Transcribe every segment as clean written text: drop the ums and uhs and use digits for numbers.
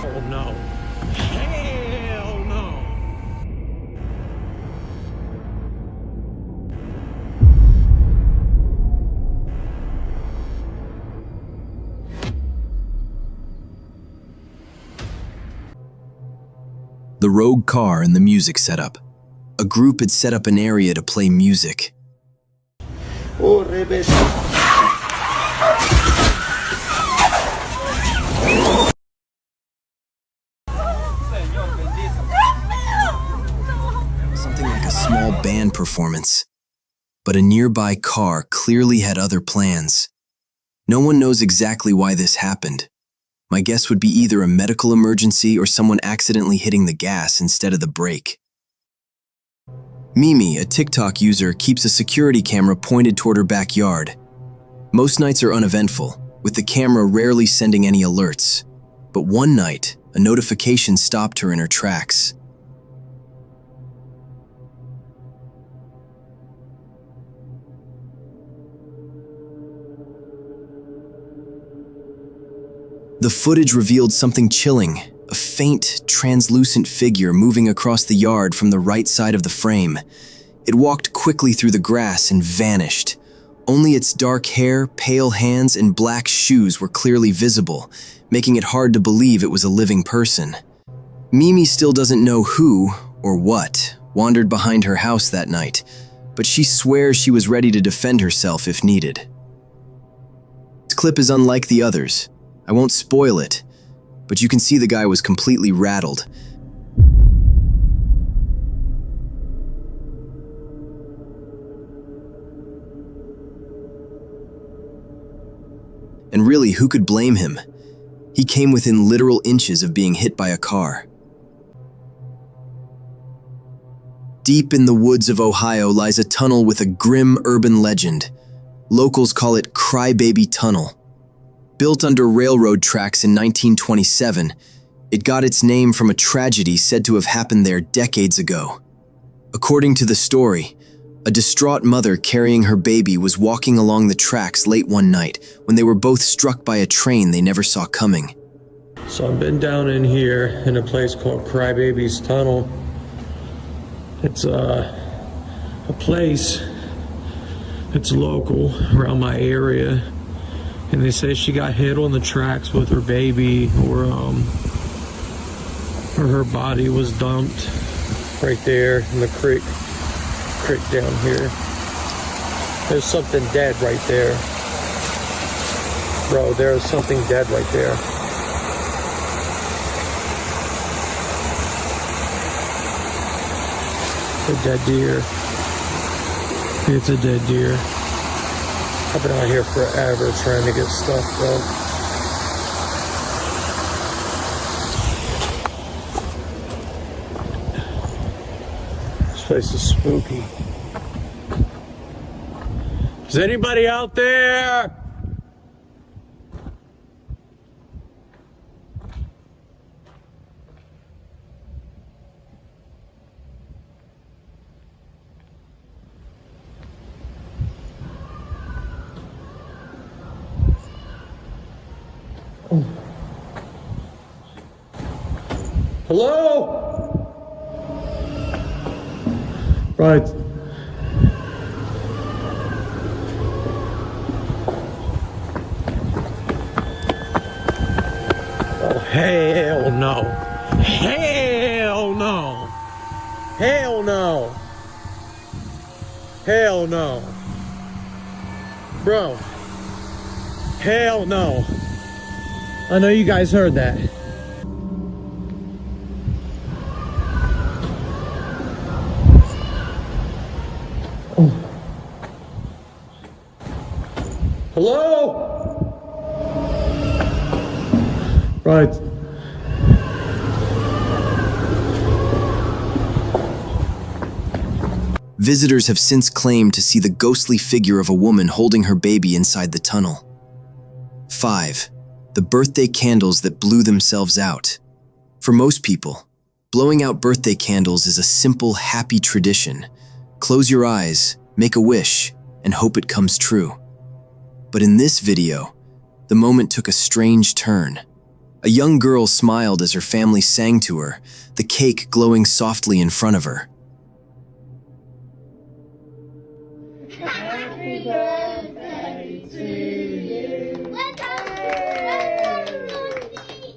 Oh no. Hell no. The rogue car and the music setup. A group had set up an area to play music. Something like a small band performance. But a nearby car clearly had other plans. No one knows exactly why this happened. My guess would be either a medical emergency or someone accidentally hitting the gas instead of the brake. Mimi, a TikTok user, keeps a security camera pointed toward her backyard. Most nights are uneventful, with the camera rarely sending any alerts. But one night, a notification stopped her in her tracks. The footage revealed something chilling, a faint, translucent figure moving across the yard from the right side of the frame. It walked quickly through the grass and vanished. Only its dark hair, pale hands, and black shoes were clearly visible, making it hard to believe it was a living person. Mimi still doesn't know who, or what, wandered behind her house that night, but she swears she was ready to defend herself if needed. This clip is unlike the others. I won't spoil it, but you can see the guy was completely rattled. And really, who could blame him? He came within literal inches of being hit by a car. Deep in the woods of Ohio lies a tunnel with a grim urban legend. Locals call it Crybaby Tunnel. Built under railroad tracks in 1927, it got its name from a tragedy said to have happened there decades ago. According to the story, a distraught mother carrying her baby was walking along the tracks late one night when they were both struck by a train they never saw coming. So I've been down in here in a place called Crybaby's Tunnel. It's a place, it's local around my area. And they say she got hit on the tracks with her baby, or her body was dumped right there in the creek down here. There's something dead right there. Bro, there's something dead right there. A dead deer. It's a dead deer. I've been out here forever trying to get stuff done. This place is spooky. Is anybody out there? Hello? Right. Oh, hell no. Hell no. Hell no. Hell no. Bro. Hell no. I know you guys heard that. Hello? Right. Visitors have since claimed to see the ghostly figure of a woman holding her baby inside the tunnel. 5. The birthday candles that blew themselves out. For most people, blowing out birthday candles is a simple, happy tradition. Close your eyes, make a wish, and hope it comes true. But in this video, the moment took a strange turn. A young girl smiled as her family sang to her, the cake glowing softly in front of her. Happy birthday to you. Welcome, Rudy.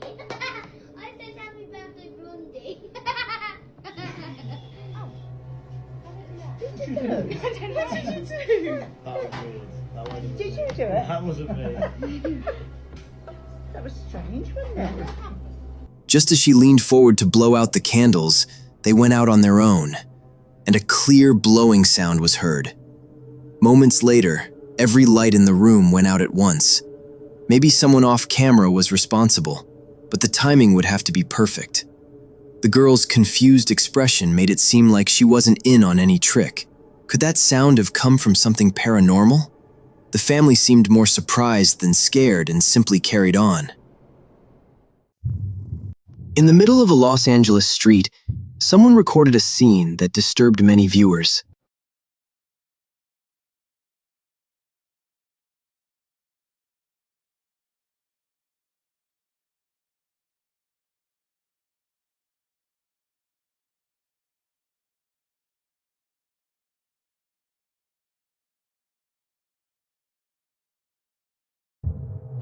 I said happy birthday, Rudy. What did you do? Did you do it? That wasn't me. That was strange, wasn't it? Just as she leaned forward to blow out the candles, they went out on their own, and a clear blowing sound was heard. Moments later, every light in the room went out at once. Maybe someone off camera was responsible, but the timing would have to be perfect. The girl's confused expression made it seem like she wasn't in on any trick. Could that sound have come from something paranormal? The family seemed more surprised than scared and simply carried on. In the middle of a Los Angeles street, someone recorded a scene that disturbed many viewers.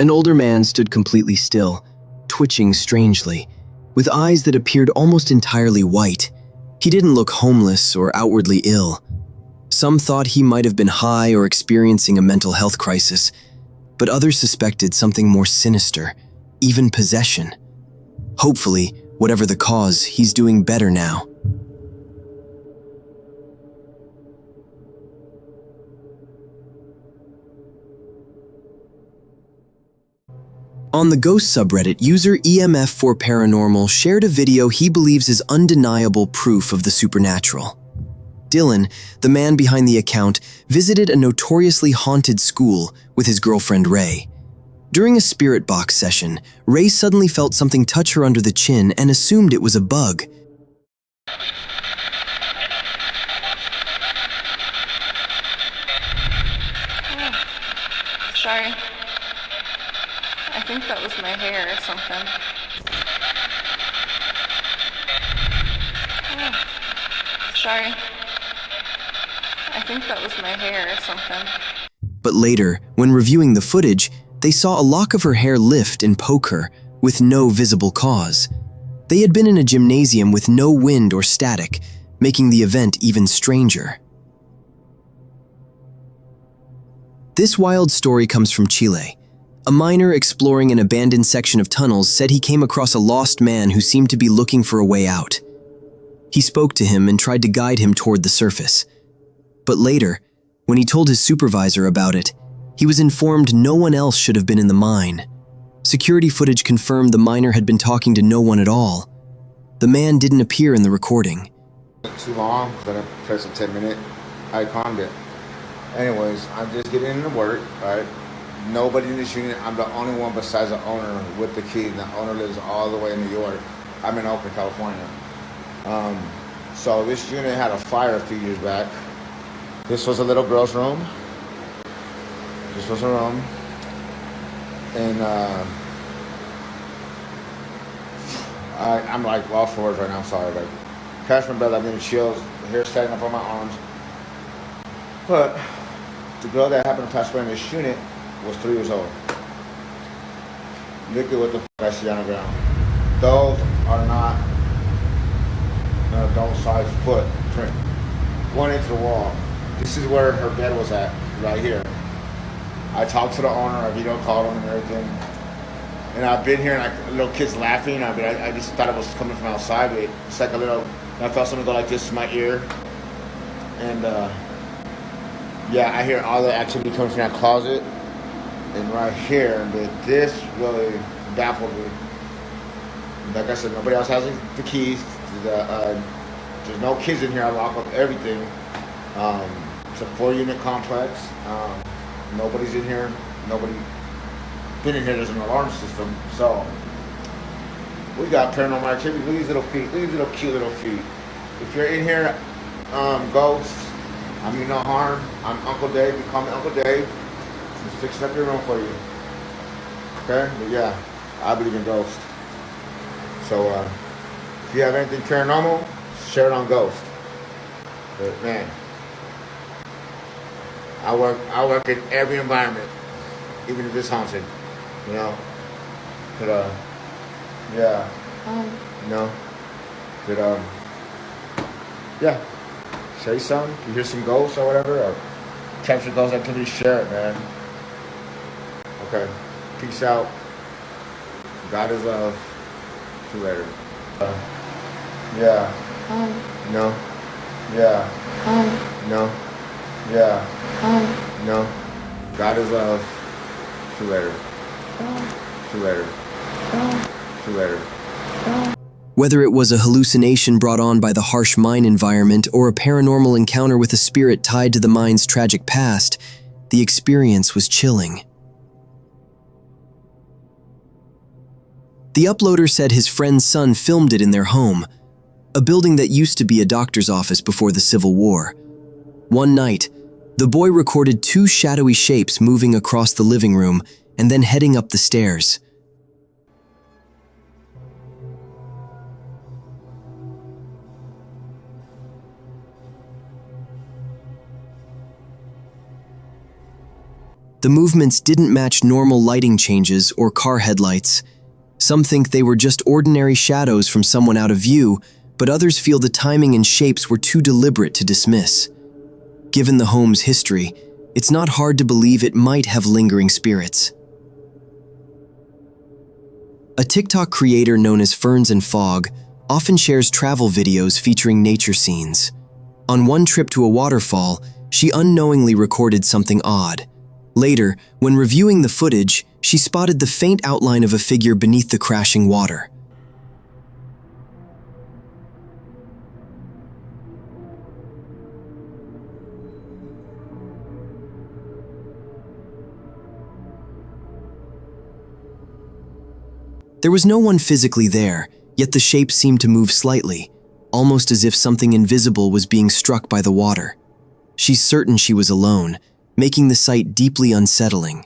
An older man stood completely still, twitching strangely, with eyes that appeared almost entirely white. He didn't look homeless or outwardly ill. Some thought he might have been high or experiencing a mental health crisis, but others suspected something more sinister, even possession. Hopefully, whatever the cause, he's doing better now. On the Ghost subreddit, user EMF4Paranormal shared a video he believes is undeniable proof of the supernatural. Dylan, the man behind the account, visited a notoriously haunted school with his girlfriend Ray. During a spirit box session, Ray suddenly felt something touch her under the chin and assumed it was a bug. Sorry. I think that was my hair or something. Oh, sorry. I think that was my hair or something. But later, when reviewing the footage, they saw a lock of her hair lift and poke her, with no visible cause. They had been in a gymnasium with no wind or static, making the event even stranger. This wild story comes from Chile. A miner exploring an abandoned section of tunnels said he came across a lost man who seemed to be looking for a way out. He spoke to him and tried to guide him toward the surface. But later, when he told his supervisor about it, he was informed no one else should have been in the mine. Security footage confirmed the miner had been talking to no one at all. The man didn't appear in the recording. Too long, because I pressed a 10-minute icon it. Anyways, I'm just getting into work, right? Nobody in this unit. I'm the only one besides the owner with the key. The owner lives all the way in New York. I'm in Oakland, California. So this unit had a fire a few years back. This was a little girl's room. This was her room. And I'm like lost for words right now. I'm sorry. Like, catch my breath. I'm getting chills. Hair standing up on my arms. But the girl that happened to pass away in this unit was 3 years old. Look at what the f I see on the ground. Those are not an adult-sized footprint. One into the wall. This is where her bed was at, right here. I talked to the owner, I video called him and everything. And I've been here and like little kids laughing. I just thought it was coming from outside. But it's like a little, I felt something go like this to my ear. And yeah, I hear all the activity coming from that closet. And right here, but this really baffled me. Like I said, nobody else has the keys. There's no kids in here. I lock up everything. It's a 4-unit complex. Nobody's in here. Nobody been in here. There's an alarm system. So we got paranormal activity. Look at these little feet. Look at these little cute little feet. If you're in here, ghosts, I mean no harm. I'm Uncle Dave. You call me Uncle Dave. Just fixing up your room for you. Okay? But yeah, I believe in ghosts. So if you have anything paranormal, share it on Ghost. But man, I work in every environment, even if it's haunted, you know. But yeah, you know. But yeah, say something. If you hear some ghosts or whatever, or capture ghost activity, share it, man. Okay, peace out. God is love. See you later. Yeah. No. Yeah. No. Yeah. No. God is love. See you later. See you later. See you later. Whether it was a hallucination brought on by the harsh mine environment or a paranormal encounter with a spirit tied to the mine's tragic past, the experience was chilling. The uploader said his friend's son filmed it in their home, a building that used to be a doctor's office before the Civil War. One night, the boy recorded two shadowy shapes moving across the living room and then heading up the stairs. The movements didn't match normal lighting changes or car headlights. Some think they were just ordinary shadows from someone out of view, but others feel the timing and shapes were too deliberate to dismiss. Given the home's history, it's not hard to believe it might have lingering spirits. A TikTok creator known as Ferns and Fog often shares travel videos featuring nature scenes. On one trip to a waterfall, she unknowingly recorded something odd. Later, when reviewing the footage, she spotted the faint outline of a figure beneath the crashing water. There was no one physically there, yet the shape seemed to move slightly, almost as if something invisible was being struck by the water. She's certain she was alone, making the sight deeply unsettling.